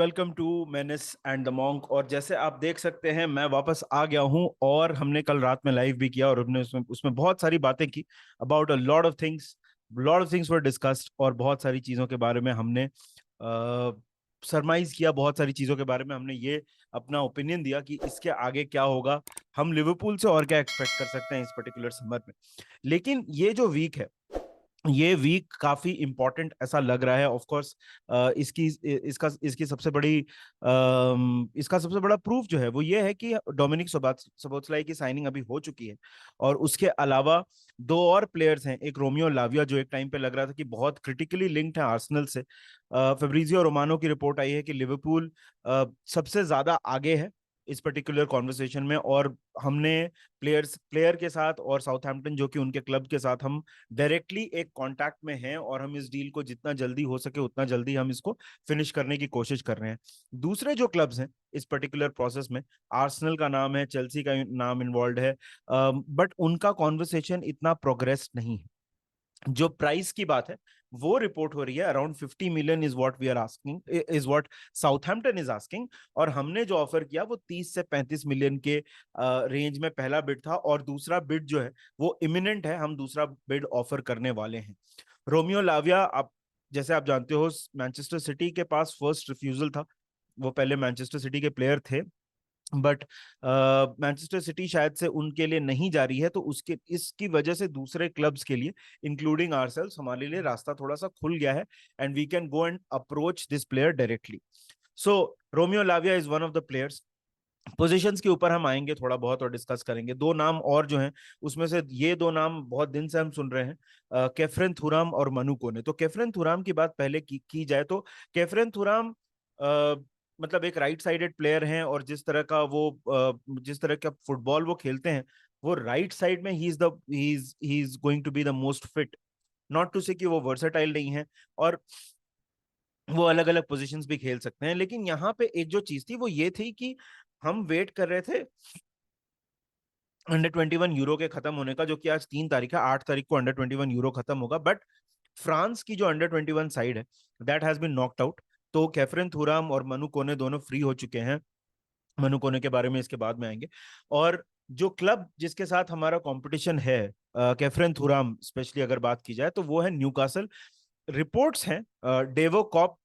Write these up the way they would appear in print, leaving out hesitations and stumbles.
Welcome to menace and the monk. और जैसे आप देख सकते हैं मैं वापस आ गया हूं और हमने कल रात में लाइव भी किया और हमने उसमें बहुत सारी बातें की about a lot of things were discussed और बहुत सारी चीज़ों के बारे में हमने सरमाइज किया। बहुत सारी चीज़ों के बारे में हमने ये अपना ओपिनियन दिया कि इसके आगे क्या होगा, हम लिवरपूल से और क्या एक्सपेक्ट कर सकते हैं इस पर्टिकुलर समर में। लेकिन ये जो वीक है, ये वीक काफी इंपॉर्टेंट ऐसा लग रहा है। ऑफ कोर्स इसकी इसका इसकी सबसे बड़ी इसका सबसे बड़ा प्रूफ जो है वो ये है कि डोमिनिक सोबोस्लाई की साइनिंग अभी हो चुकी है। और उसके अलावा दो और प्लेयर्स हैं, एक रोमियो लाविया जो एक टाइम पे लग रहा था कि बहुत क्रिटिकली लिंक्ड है आर्सेनल से। फेब्रिजियो रोमानो की रिपोर्ट आई है कि लिवरपूल सबसे ज्यादा आगे है इस पर्टिकुलर कॉन्वर्सेशन में। और हमने प्लेयर के साथ और साउथहैम्पटन जो कि उनके क्लब के साथ हम डायरेक्टली एक कांटेक्ट में हैं और हम इस डील को जितना जल्दी हो सके उतना जल्दी हम इसको फिनिश करने की कोशिश कर रहे हैं। दूसरे जो क्लब्स हैं इस पर्टिकुलर प्रोसेस में, आर्सेनल का नाम है, चेल्सी का नाम इन्वॉल्व है, बट उनका कॉन्वर्सेशन इतना प्रोग्रेस नहीं है। जो प्राइस की बात है वो रिपोर्ट हो रही है around 50 million is what we are asking, is what Southampton is asking. और हमने जो ऑफर किया वो 30 से 35 मिलियन के रेंज में पहला बिड था और दूसरा बिड जो है वो इमिनेंट है, हम दूसरा बिड ऑफर करने वाले हैं। रोमियो लाविया, आप जैसे आप जानते हो, मैनचेस्टर सिटी के पास फर्स्ट रिफ्यूजल था। वो पहले मैनचेस्टर सिटी के प्लेयर थे, बट मैनचेस्टर सिटी शायद से उनके लिए नहीं जा रही है, तो उसके इसकी वजह से दूसरे क्लब्स के लिए इंक्लूडिंग आरसेल्स हमारे लिए रास्ता थोड़ा सा खुल गया है and we can go and approach this player directly. So Romeo Lavia is one of the players. Positions के ऊपर हम आएंगे थोड़ा बहुत और डिस्कस करेंगे। दो नाम और जो हैं उसमें से ये दो नाम बहुत दिन से हम सुन रहे हैं, केफरन थुराम और मनु कोने। तो केफरन थुराम की बात पहले की जाए तो केफरन थुराम मतलब एक राइट साइडेड प्लेयर हैं और जिस तरह का फुटबॉल वो खेलते हैं वो राइट साइड में ही is going to be the most fit. Not to say कि वो वर्सेटाइल नहीं है और वो अलग अलग पोजीशंस भी खेल सकते हैं, लेकिन यहाँ पे एक जो चीज थी वो ये थी कि हम वेट कर रहे थे अंडर 21 यूरो के खत्म होने का, जो कि आज 3 तारीख है, 8 तारीख को अंडर 21 यूरो खत्म होगा। बट फ्रांस की जो अंडर 21 साइड है that has been knocked out. तो कैफरिन थुराम और मनु कोने दोनों फ्री हो चुके हैं। मनु कोने के बारे में इसके बाद में आएंगे। और जो क्लब जिसके साथ हमारा कंपटीशन है कैफरिन थुराम स्पेशली अगर बात की जाए तो वो है न्यूकासल। रिपोर्ट्स हैं, डेवो कॉप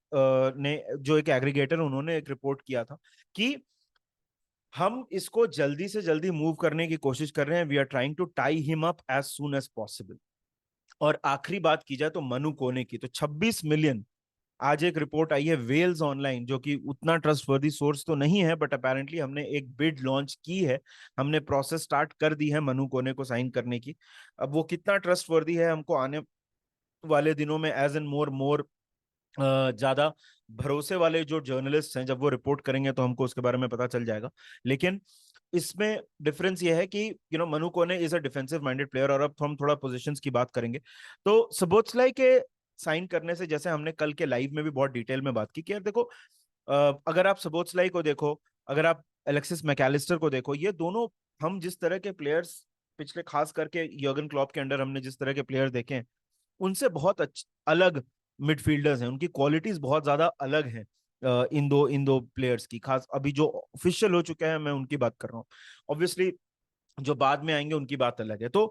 ने जो एक एग्रीगेटर उन्होंने एक रिपोर्ट किया था कि हम इसको जल्दी से जल्दी मूव करने की कोशिश कर रहे हैं, we are trying to tie him up as soon as possible. और आखिरी बात की जाए तो मनु कोने की, तो 26 मिलियन। आज एक रिपोर्ट आई है वेल्स ऑनलाइन, जो कि उतना ट्रस्टवर्दी सोर्स तो नहीं है बट अपेरेंटली हमने एक बिड लॉन्च की है, हमने प्रोसेस स्टार्ट कर दी है मनु कोने को साइन करने की। अब वो कितना ट्रस्टवर्दी है हमको आने वाले दिनों में एज एन मोर ज्यादा भरोसे वाले जो जर्नलिस्ट हैं जब वो रिपोर्ट करेंगे तो हमको उसके बारे में पता चल जाएगा। लेकिन इसमें डिफरेंस ये है कि मनु कोने is a defensive minded player. और अब हम थोड़ा पोजीशंस की बात करेंगे तो सबोत्सलाई के साइन करने से, जैसे हमने कल के लाइव में भी बहुत डिटेल में बात की कि यार देखो, अगर आप सबोत्सलाई को देखो, अगर आप एलेक्सिस मैकएलिस्टर को देखो, ये दोनों, हम जिस तरह के प्लेयर्स पिछले खास करके यर्गन क्लॉप के अंडर हमने जिस तरह के प्लेयर देखे हैं उनसे बहुत अलग मिडफील्डर्स हैं, उनकी क्वालिटीज बहुत ज्यादा अलग हैं। इन दो प्लेयर्स की, खास अभी जो ऑफिशियल हो चुके हैं मैं उनकी बात कर रहा हूँ। ऑब्वियसली जो बाद में आएंगे उनकी बात अलग है। तो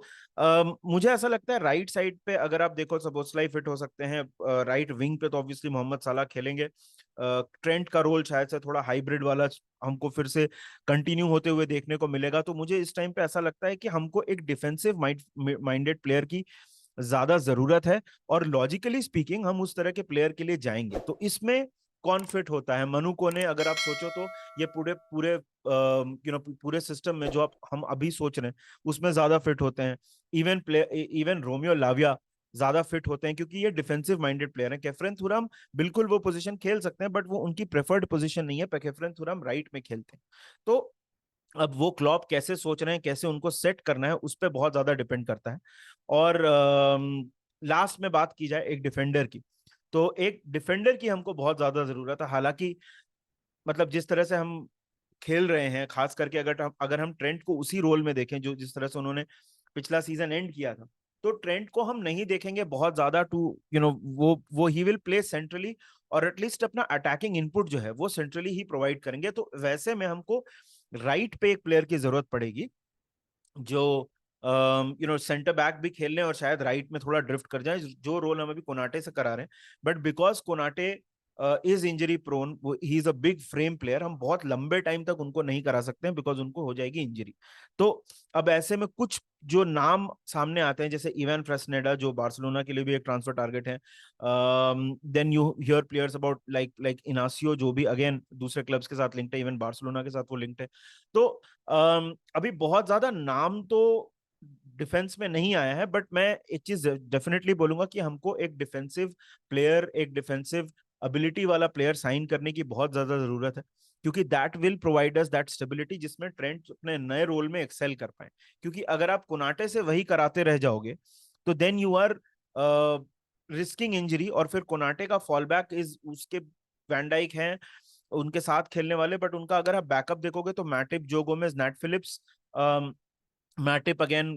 मुझे ऐसा लगता है राइट साइड पे अगर आप देखो सबोस्लाई फिट हो सकते हैं, राइट विंग पे तो ऑब्वियसली मोहम्मद साला खेलेंगे। ट्रेंट का रोल शायद से थोड़ा हाइब्रिड वाला हमको फिर से कंटिन्यू होते हुए देखने को मिलेगा। तो मुझे इस टाइम पे ऐसा लगता है कि हमको एक डिफेंसिव माइंडेड प्लेयर की ज्यादा जरूरत है और लॉजिकली स्पीकिंग हम उस तरह के प्लेयर के लिए जाएंगे। तो इसमें कौन फिट होता है? मनु कोने अगर आप सोचो तो ये पूरे पूरे पूरे सिस्टम में जो आप हम अभी सोच रहे हैं उसमें ज्यादा फिट होते हैं। इवन रोमियो लाविया ज्यादा फिट होते हैं क्योंकि ये डिफेंसिव माइंडेड प्लेयर है। केफरन थुराम बिल्कुल वो पोजीशन खेल सकते हैं बट वो उनकी प्रेफर्ड पोजीशन नहीं है, पर केफरन थुराम राइट में खेलते हैं। तो अब वो क्लॉप कैसे सोच रहे हैं, कैसे उनको सेट करना है, उस पर बहुत ज्यादा डिपेंड करता है। और लास्ट में बात की जाए एक डिफेंडर की, तो एक डिफेंडर की हमको बहुत ज्यादा जरूरत है। हालांकि मतलब जिस तरह से हम खेल रहे हैं, खास करके अगर हम ट्रेंट को उसी रोल में देखें जो जिस तरह से उन्होंने पिछला सीजन एंड किया था, तो ट्रेंट को हम नहीं देखेंगे बहुत ज्यादा टू वो ही विल प्ले सेंट्रली और एटलीस्ट अपना अटैकिंग इनपुट जो है वो सेंट्रली ही प्रोवाइड करेंगे। तो वैसे में हमको राइट पे एक प्लेयर की जरूरत पड़ेगी जो सेंटर बैक भी खेल लें और शायद राइट में थोड़ा ड्रिफ्ट कर जाए, जो रोल हम अभी कोनाटे से करा रहे हैं। But because Konate is injury prone, he is a big frame player, हम बहुत लंबे टाइम तक उनको नहीं करा सकते हैं बिकॉज उनको हो जाएगी इंजरी। तो अब ऐसे में कुछ जो नाम सामने आते हैं जैसे इवान फ्रेसनेडा जो बार्सिलोना के लिए भी एक ट्रांसफर टारगेट है, then you hear players about like Inacio जो भी अगेन दूसरे क्लब्स के साथ लिंक्ड है, इवन बार्सिलोना के साथ वो लिंक्ड है। तो अभी बहुत ज्यादा नाम तो डिफेंस में नहीं आया है, बट मैं एक चीज डेफिनेटली बोलूंगा कि हमको एक डिफेंसिव प्लेयर, एक डिफेंसिव एबिलिटी वाला प्लेयर साइन करने की बहुत ज्यादा जरूरत है, क्योंकि that will provide us that stability जिसमें ट्रेंट अपने नए रोल में एक्सेल कर पाए। क्योंकि अगर आप कोनाटे से वही कराते रह जाओगे तो then you are risking injury, और फिर कोनाटे का फॉल बैक इज उसके वैन डाइक हैं उनके साथ खेलने वाले, बट उनका अगर आप बैकअप देखोगे तो Matip, Joe Gomez, Nat Phillips, Matip again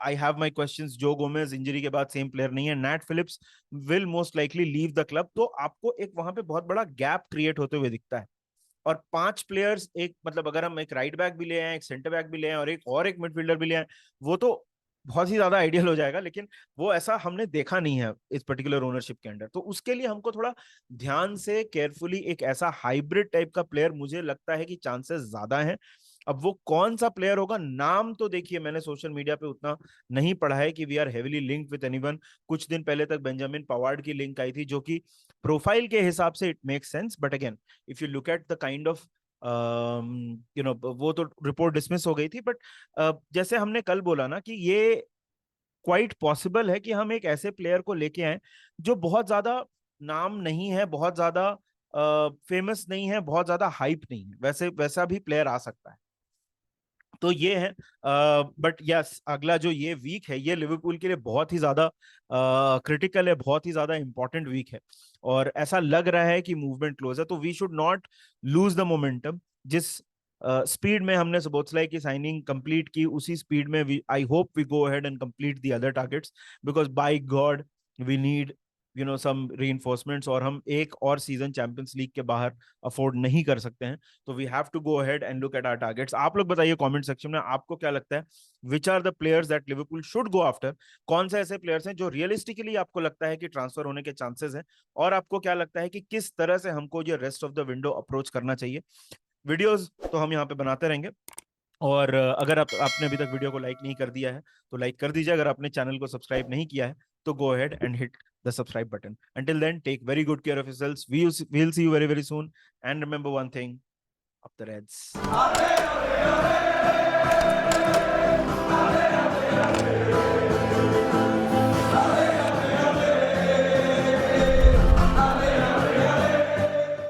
I have my questions, Joe Gomez injury के बाद सेम प्लेयर नहीं है, Nat Phillips will most likely leave the club. तो आपको एक वहां पे बहुत बड़ा गैप क्रिएट होते हुए दिखता है। और 5 प्लेयर्स, एक मतलब अगर हम एक राइट बैक भी ले आए, एक सेंटर बैक भी ले आए और एक मिडफील्डर भी ले आए, वो तो बहुत ही ज्यादा आइडियल हो जाएगा, लेकिन वो ऐसा हमने देखा नहीं है इस पर्टिकुलर ओनरशिप के अंडर। तो उसके लिए हमको थोड़ा ध्यान से केयरफुली एक ऐसा हाइब्रिड टाइप का प्लेयर, मुझे लगता है कि चांसेस ज्यादा हैं। अब वो कौन सा प्लेयर होगा, नाम तो देखिए मैंने सोशल मीडिया पे उतना नहीं पढ़ा है कि we are heavily linked with anyone. कुछ दिन पहले तक बेंजामिन पवार्ड की लिंक आई थी, जो कि प्रोफाइल के हिसाब से it makes sense, but again if you look at the kind of वो तो रिपोर्ट डिसमिस हो गई थी। बट जैसे हमने कल बोला ना कि ये क्वाइट पॉसिबल है कि हम एक ऐसे प्लेयर को लेके आए जो बहुत ज्यादा नाम नहीं है, बहुत ज्यादा फेमस नहीं है, बहुत ज्यादा हाइप नहीं है, वैसे वैसा भी प्लेयर आ सकता है। तो ये है। बट यस, अगला जो ये वीक है ये लिवरपूल के लिए बहुत ही ज्यादा क्रिटिकल है, बहुत ही ज्यादा इंपॉर्टेंट वीक है, और ऐसा लग रहा है कि मूवमेंट क्लोज है। तो we should not lose the momentum. जिस स्पीड में हमने सबोत्सलाई की साइनिंग कंप्लीट की, उसी स्पीड में I hope we go ahead and complete the other targets, because by God we need some reinforcements, और हम एक और सीजन चैंपियंस लीग के बाहर अफोर्ड नहीं कर सकते हैं। तो we have to go ahead and look at our targets. आप लोग बताइए कमेंट सेक्शन में आपको क्या लगता है, which are the players that Liverpool should go after. कौन से ऐसे प्लेयर्स हैं जो रियलिस्टिकली आपको लगता है कि ट्रांसफर होने के चांसेस हैं, और आपको क्या लगता है कि किस तरह से हमको ये rest of the window approach करना चाहिए। वीडियोस तो हम यहाँ पे बनाते रहेंगे, और अगर आपने अभी तक वीडियो को लाइक नहीं कर दिया है तो लाइक कर दीजिए। अगर आपने चैनल को सब्सक्राइब नहीं किया है तो गो ahead and hit the subscribe button. Until then, take very good care of yourselves. We'll see you very, very soon. And remember one thing, up the Reds.